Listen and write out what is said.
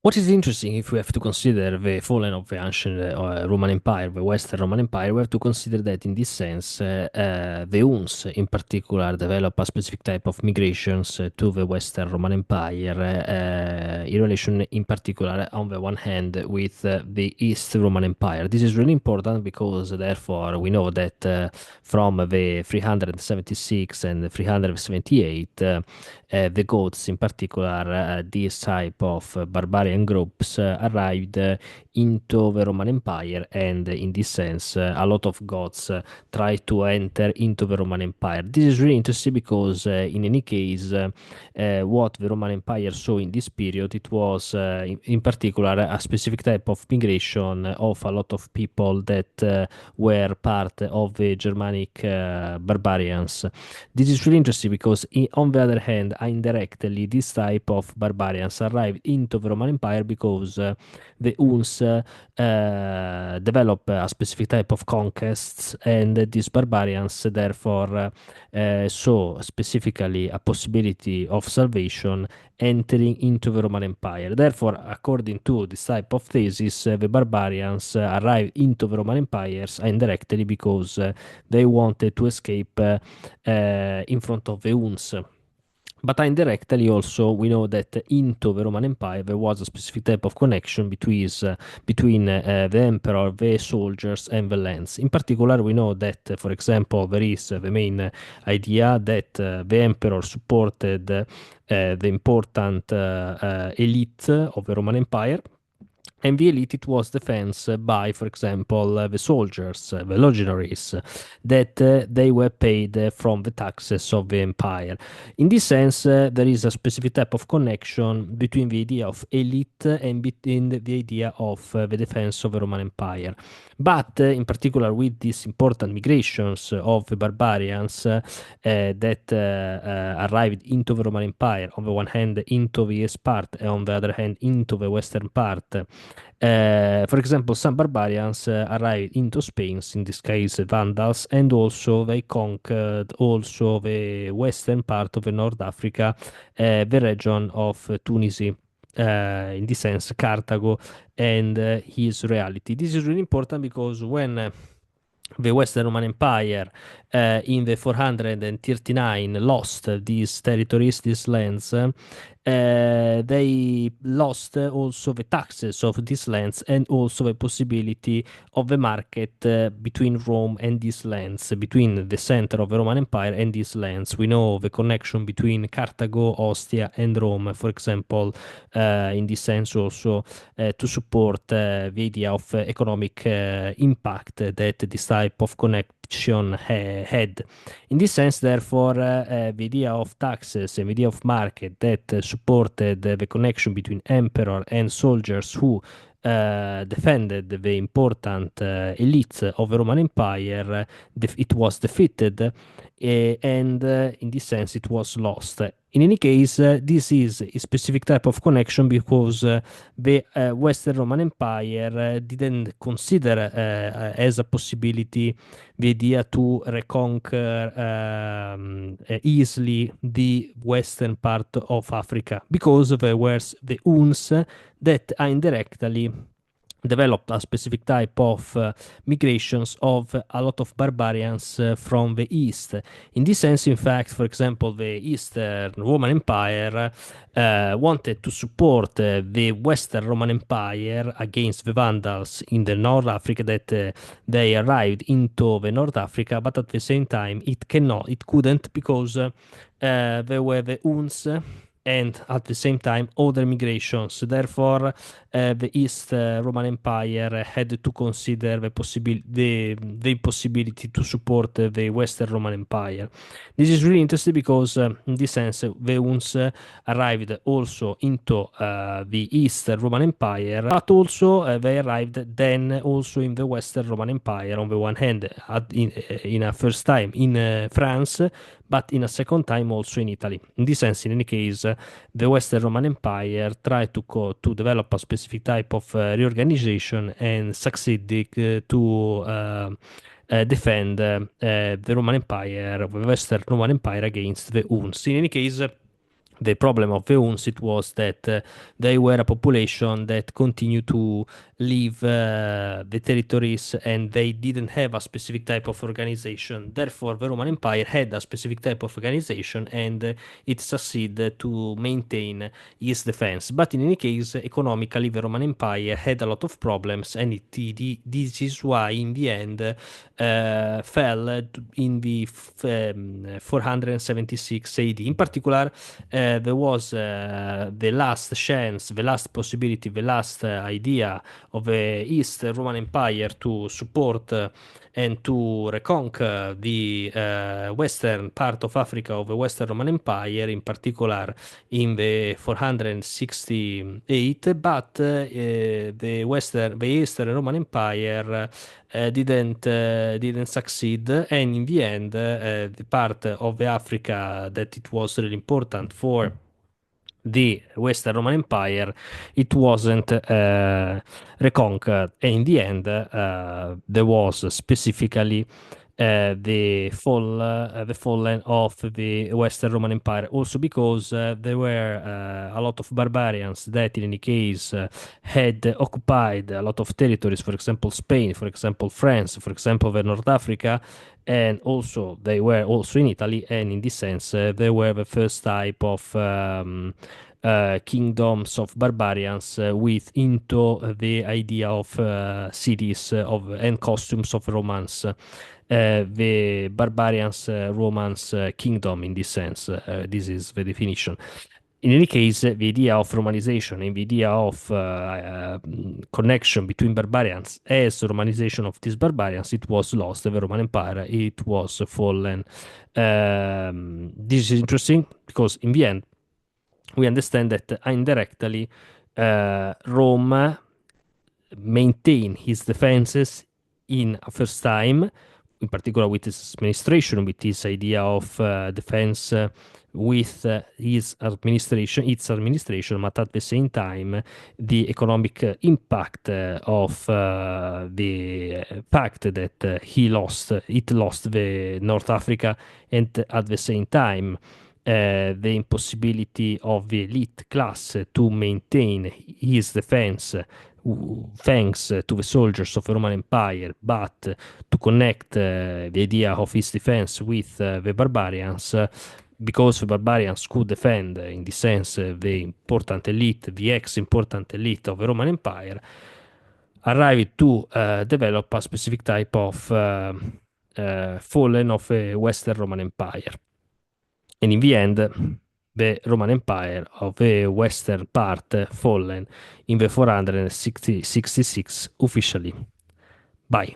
What is interesting, if we have to consider the falling of the ancient Roman Empire, the Western Roman Empire, we have to consider that in this sense, the Huns in particular develop a specific type of migrations to the Western Roman Empire in relation, in particular, on the one hand, with the East Roman Empire. This is really important because, therefore, we know that from the 376 and 378, the Goths, in particular, this type of barbarian groups arrived into the Roman Empire, and in this sense, a lot of Goths tried to enter into the Roman Empire. This is really interesting because, in any case, what the Roman Empire saw in this period, it was, in particular, a specific type of migration of a lot of people that were part of the Germanic barbarians. This is really interesting because, on the other hand, indirectly, this type of barbarians arrived into the Roman Empire because the Huns developed a specific type of conquests, and these barbarians, therefore, saw specifically a possibility of salvation entering into the Roman Empire. Therefore, according to this type of thesis, the barbarians arrived into the Roman empires indirectly because they wanted to escape in front of the Huns. But indirectly also we know that into the Roman Empire there was a specific type of connection between the emperor, the soldiers, and the lands. In particular, we know that, for example, there is the main idea that the emperor supported the important elite of the Roman Empire, and the elite, it was defensed by, for example, the soldiers, the legionaries, that they were paid from the taxes of the empire. In this sense, there is a specific type of connection between the idea of elite and between the idea of the defense of the Roman Empire. But in particular, with these important migrations of the barbarians that arrived into the Roman Empire, on the one hand into the east part, and on the other hand into the western part. For example, some barbarians arrived into Spain, in this case Vandals, and also they conquered also the western part of the North Africa, the region of Tunisia. In this sense, Carthago and his reality. This is really important because when the Western Roman Empire in the 439 lost these territories, these lands. They lost also the taxes of these lands and also the possibility of the market between Rome and these lands, between the center of the Roman Empire and these lands. We know the connection between Carthago, Ostia, and Rome, for example, in this sense also to support the idea of economic impact that this type of connection had. In this sense, therefore, the idea of taxes and the idea of market that supported the connection between emperor and soldiers who defended the important elites of the Roman Empire, it was defeated, and in this sense it was lost. In any case, this is a specific type of connection because the Western Roman Empire didn't consider as a possibility the idea to reconquer easily the western part of Africa because there were the Huns that indirectly developed a specific type of migrations of a lot of barbarians from the east. In this sense, in fact, for example, the Eastern Roman Empire wanted to support the Western Roman Empire against the Vandals in the North Africa that they arrived into the North Africa, but at the same time it couldn't because there were the Huns and at the same time other migrations. Therefore, the East Roman Empire had to consider the impossibility to support the Western Roman Empire. This is really interesting because, in this sense, the Huns arrived also into the East Roman Empire, but also they arrived then also in the Western Roman Empire. On the one hand, in a first time in France, but in a second time also in Italy. In this sense, in any case, the Western Roman Empire tried to develop a specific type of reorganization and succeeded to defend the Roman Empire, the Western Roman Empire against the Huns. In any case, The problem of the Huns it was that they were a population that continued to leave the territories and they didn't have a specific type of organization. Therefore, the Roman Empire had a specific type of organization and it succeeded to maintain its defense. But in any case, economically, the Roman Empire had a lot of problems, and this is why, in the end, fell in the 476 AD. In particular, there was the last chance, the last possibility, the last idea of the East Roman Empire to support and to reconquer the western part of Africa of the Western Roman Empire, in particular in the 468, but the Eastern Roman Empire didn't succeed, and in the end, the part of the Africa that it was really important for the Western Roman Empire, it wasn't reconquered. And in the end, there was specifically the fallen of the Western Roman Empire, also because there were a lot of barbarians that, in any case, had occupied a lot of territories, for example, Spain, for example, France, for example, the North Africa, and also they were also in Italy, and in this sense, they were the first type of kingdoms of barbarians with into the idea of cities of and costumes of Romans. The barbarians Romans kingdom in this sense. This is the definition. In any case, the idea of Romanization and the idea of connection between barbarians as Romanization of these barbarians, it was lost. The Roman Empire, it was fallen. This is interesting because in the end, we understand that indirectly Rome maintained his defenses in a first time, in particular with his administration, with his idea of defense with its administration, but at the same time, the economic impact of the fact that it lost the North Africa, and at the same time, the impossibility of the elite class to maintain his defense thanks to the soldiers of the Roman Empire, but to connect the idea of his defense with the barbarians, because the barbarians could defend, in this sense, the important elite, the ex-important elite of the Roman Empire, arrived to develop a specific type of fallen of a Western Roman Empire. And in the end, the Roman Empire of the western part fallen in the 466 officially. Bye.